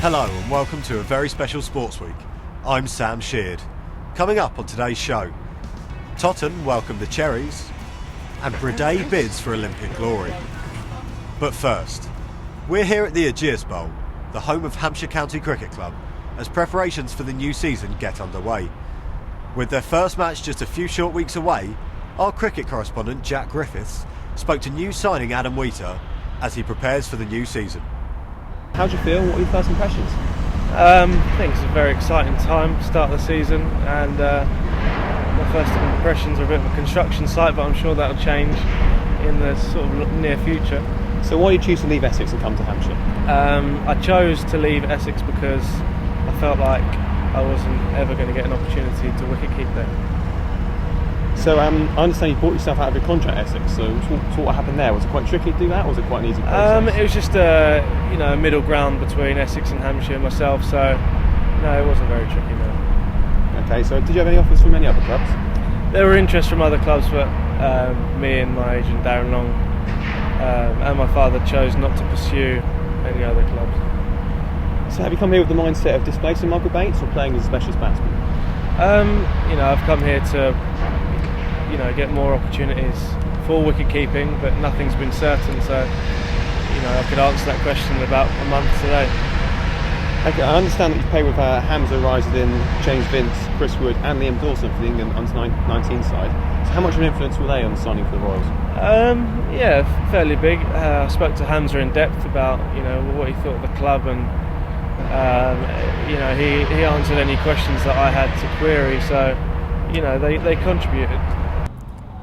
Hello and welcome to a very special Sportsweek. I'm Sam Sheard. Coming up on today's show, Totton welcome the Cherries and Breday bids for Olympic glory. But first, we're here at the Ageas Bowl, the home of Hampshire County Cricket Club, as preparations for the new season get underway. With their first match just a few short weeks away, our cricket correspondent Jack Griffiths spoke to new signing Adam Wheater as he prepares for the new season. How do you feel? What are your first impressions? I think it's a very exciting time, start of the season, and my first impressions are a bit of a construction site, but I'm sure that'll change in the sort of near future. So why did you choose to leave Essex and come to Hampshire? I chose to leave Essex because I felt like I wasn't ever going to get an opportunity to wicket keep there. So I understand you bought yourself out of your contract at Essex, so what happened there? Was it quite tricky to do that, or was it quite an easy process? It was just a middle ground between Essex and Hampshire and myself, so no, it wasn't very tricky, no. Okay, so did you have any offers from any other clubs? There were interest from other clubs, but me and my agent Darren Long and my father chose not to pursue any other clubs. So have you come here with the mindset of displacing Michael Bates or playing as a specialist batsman? I've come here to get more opportunities for wicket keeping, but nothing's been certain, so I could answer that question in about a month today. Okay, I understand that you play with Hamza Rising, James Vince, Chris Wood and Liam Dawson for the England under-19 side. So how much of an influence were they on the signing for the Royals? Fairly big. I spoke to Hamza in depth about what he thought of the club, and he answered any questions that I had to query, so they contributed.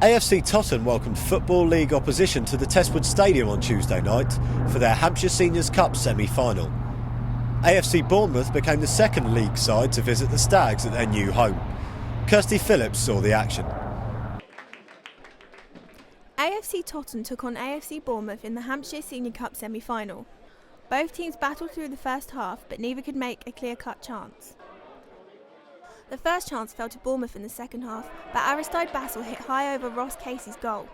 AFC Totton welcomed Football League opposition to the Testwood Stadium on Tuesday night for their Hampshire Seniors Cup semi-final. AFC Bournemouth became the second league side to visit the Stags at their new home. Kirsty Phillips saw the action. AFC Totton took on AFC Bournemouth in the Hampshire Senior Cup semi-final. Both teams battled through the first half, but neither could make a clear-cut chance. The first chance fell to Bournemouth in the second half, but Aristide Bassel hit high over Ross Casey's goal.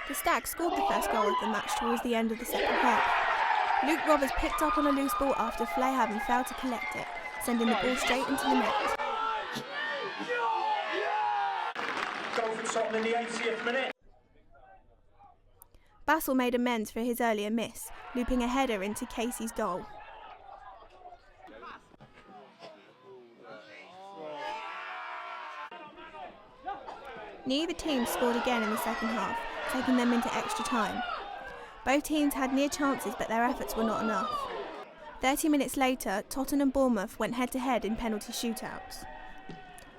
The Stags scored the first goal of the match towards the end of the second half. Luke Roberts picked up on a loose ball after Flayhaven failed to collect it, sending the ball straight into the net. Goal for Tottenham in the 80th minute. Bassel made amends for his earlier miss, looping a header into Casey's goal. Neither team scored again in the second half, taking them into extra time. Both teams had near chances, but their efforts were not enough. 30 minutes later, Totton and Bournemouth went head-to-head in penalty shootouts.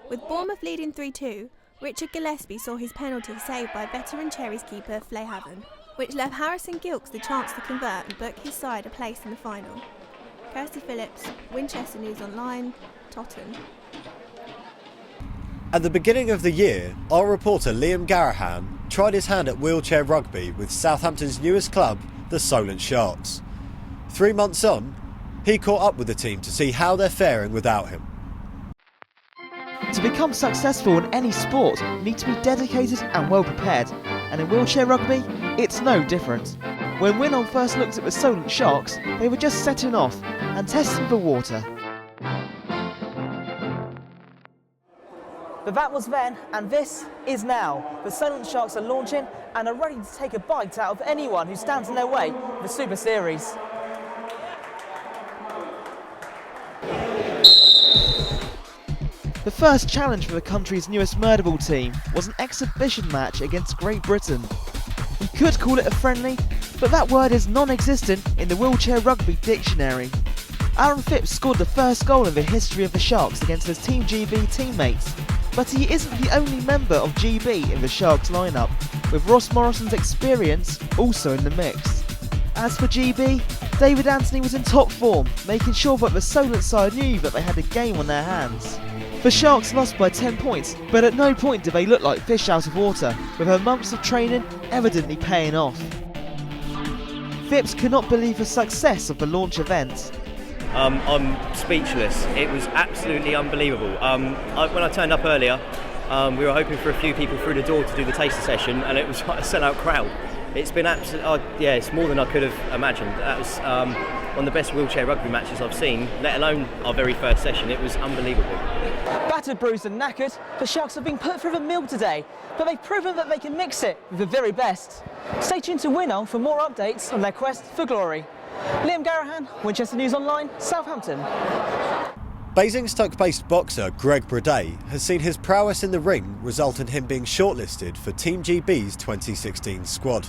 With Bournemouth leading 3-2, Richard Gillespie saw his penalty saved by veteran Cherries keeper Flayhaven, which left Harrison Gilks the chance to convert and book his side a place in the final. Kirsty Phillips, Winchester News Online, Totton. At the beginning of the year, our reporter Liam Garahan tried his hand at wheelchair rugby with Southampton's newest club, the Solent Sharks. 3 months on, he caught up with the team to see how they're faring without him. To become successful in any sport, you need to be dedicated and well prepared, and in wheelchair rugby, it's no different. When Winol first looked at the Solent Sharks, they were just setting off and testing the water. But that was then, and this is now. The Solent Sharks are launching and are ready to take a bite out of anyone who stands in their way of the Super Series. The first challenge for the country's newest Murderball team was an exhibition match against Great Britain. You could call it a friendly, but that word is non-existent in the wheelchair rugby dictionary. Aaron Phipps scored the first goal in the history of the Sharks against his Team GB teammates. But he isn't the only member of GB in the Sharks lineup, with Ross Morrison's experience also in the mix. As for GB, David Anthony was in top form, making sure that the Solent side knew that they had a game on their hands. The Sharks lost by 10 points, but at no point did they look like fish out of water, with her months of training evidently paying off. Phipps could not believe the success of the launch event. I'm speechless. It was absolutely unbelievable. When I turned up earlier, we were hoping for a few people through the door to do the taster session, and it was like a sellout crowd. It's been it's more than I could have imagined. That was one of the best wheelchair rugby matches I've seen, let alone our very first session. It was unbelievable. Battered, bruised and knackered, the Sharks have been put through the mill today, but they've proven that they can mix it with the very best. Stay tuned to Winnow for more updates on their quest for glory. Liam Garahan, Winchester News Online, Southampton. Basingstoke-based boxer Greg Breday has seen his prowess in the ring result in him being shortlisted for Team GB's 2016 squad.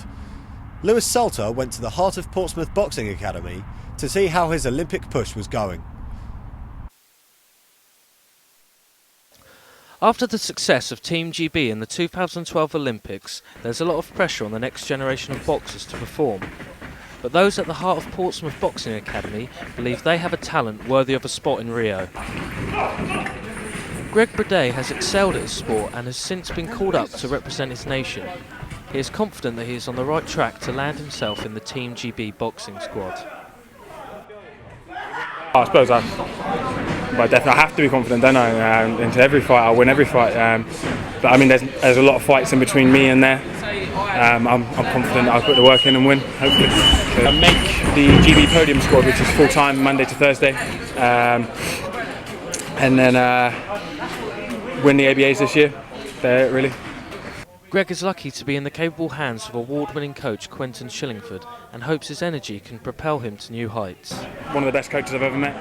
Lewis Salter went to the Heart of Portsmouth Boxing Academy to see how his Olympic push was going. After the success of Team GB in the 2012 Olympics, there's a lot of pressure on the next generation of boxers to perform. But those at the Heart of Portsmouth Boxing Academy believe they have a talent worthy of a spot in Rio. Greg Breday has excelled at his sport and has since been called up to represent his nation. He is confident that he is on the right track to land himself in the Team GB boxing squad. I suppose I definitely have to be confident, don't I? Into every fight, I'll win every fight. But I mean, there's a lot of fights in between me and there. I'm confident I'll put the work in and win, hopefully. So make the GB podium squad, which is full-time Monday to Thursday. And then win the Ageas this year, really. Greg is lucky to be in the capable hands of award-winning coach Quentin Shillingford and hopes his energy can propel him to new heights. One of the best coaches I've ever met.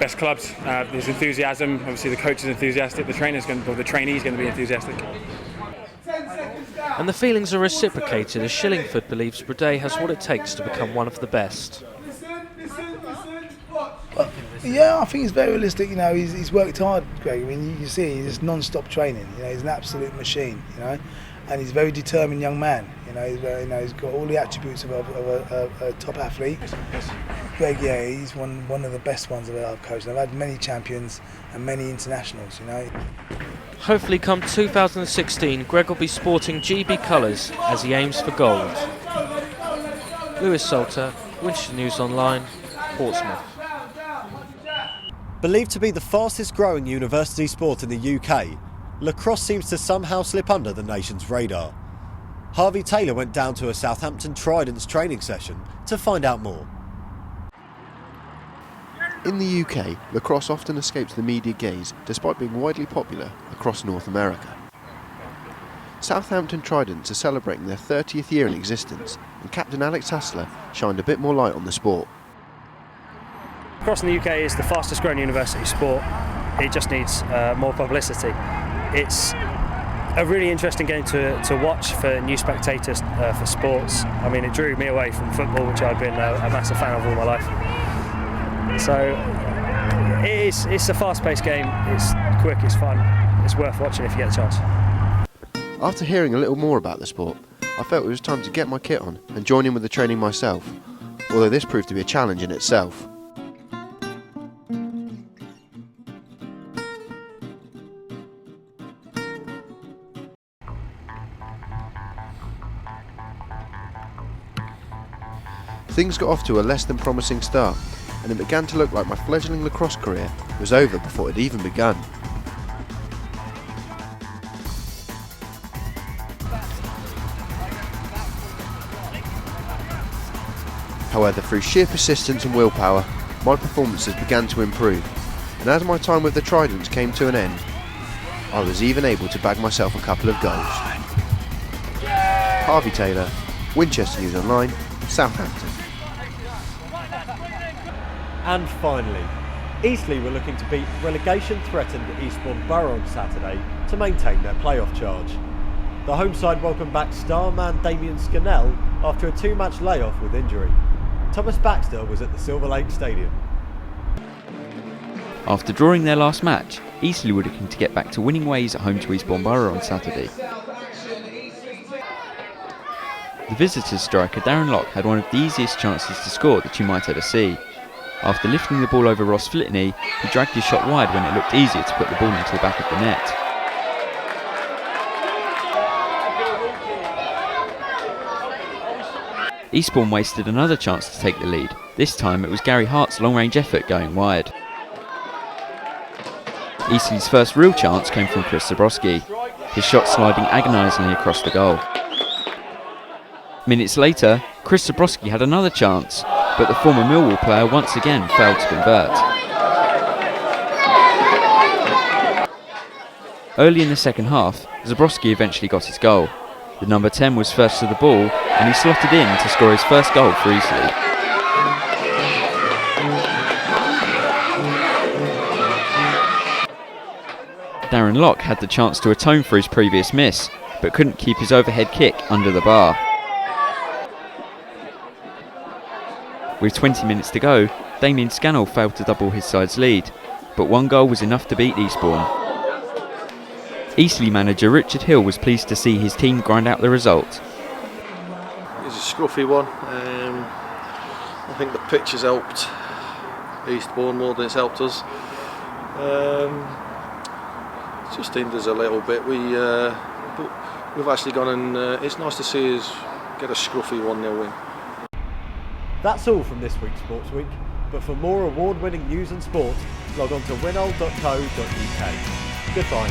Best clubs, his enthusiasm, obviously the coach is enthusiastic, the trainee's going to be enthusiastic. And the feelings are reciprocated as Shillingford believes Breday has what it takes to become one of the best. Yeah, I think it's very realistic. You know, he's worked hard, Greg. I mean, you see, he's just non-stop training. You know, he's an absolute machine. You know, and he's a very determined young man. You know, he's got all the attributes of a top athlete. Greg, yeah, he's one of the best ones that I've coached. I've had many champions and many internationals. You know. Hopefully, come 2016, Greg will be sporting GB colours as he aims for gold. Lewis Salter, Winchester News Online, Portsmouth. Believed to be the fastest growing university sport in the UK, lacrosse seems to somehow slip under the nation's radar. Harvey Taylor went down to a Southampton Tridents training session to find out more. In the UK, lacrosse often escapes the media gaze despite being widely popular across North America. Southampton Tridents are celebrating their 30th year in existence, and Captain Alex Hassler shined a bit more light on the sport. Lacrosse in the UK is the fastest growing university sport. It just needs more publicity. It's a really interesting game to watch for new spectators for sports. I mean, it drew me away from football, which I've been a massive fan of all my life. So it's a fast-paced game. It's quick, it's fun. It's worth watching if you get a chance. After hearing a little more about the sport, I felt it was time to get my kit on and join in with the training myself, although this proved to be a challenge in itself. Things got off to a less than promising start, and it began to look like my fledgling lacrosse career was over before it had even begun. However, through sheer persistence and willpower, my performances began to improve, and as my time with the Tridents came to an end, I was even able to bag myself a couple of goals. Harvey Taylor, Winchester News Online, Southampton. And finally, Eastleigh were looking to beat relegation-threatened Eastbourne Borough on Saturday to maintain their playoff charge. The home side welcomed back star man Damien Scannell after a two-match layoff with injury. Thomas Baxter was at the Silver Lake Stadium. After drawing their last match, Eastleigh were looking to get back to winning ways at home to Eastbourne Borough on Saturday. The visitors' striker Darren Locke had one of the easiest chances to score that you might ever see. After lifting the ball over Ross Flitney, he dragged his shot wide when it looked easier to put the ball into the back of the net. Eastbourne wasted another chance to take the lead. This time it was Gary Hart's long-range effort going wide. Eastleigh's first real chance came from Chris Zabrowski, his shot sliding agonisingly across the goal. Minutes later, Chris Zabrowski had another chance, but the former Millwall player once again failed to convert. Early in the second half, Zabrowski eventually got his goal. The number 10 was first to the ball, and he slotted in to score his first goal for Eastleigh. Darren Locke had the chance to atone for his previous miss, but couldn't keep his overhead kick under the bar. With 20 minutes to go, Damien Scannell failed to double his side's lead, but one goal was enough to beat Eastbourne. Eastleigh manager Richard Hill was pleased to see his team grind out the result. It was a scruffy one. I think the pitch has helped Eastbourne more than it's helped us. It just hinders a little bit. But we've actually gone and it's nice to see us get a scruffy 1-0 win. That's all from this week's Sportsweek, but for more award-winning news and sport, log on to winold.co.uk. Goodbye.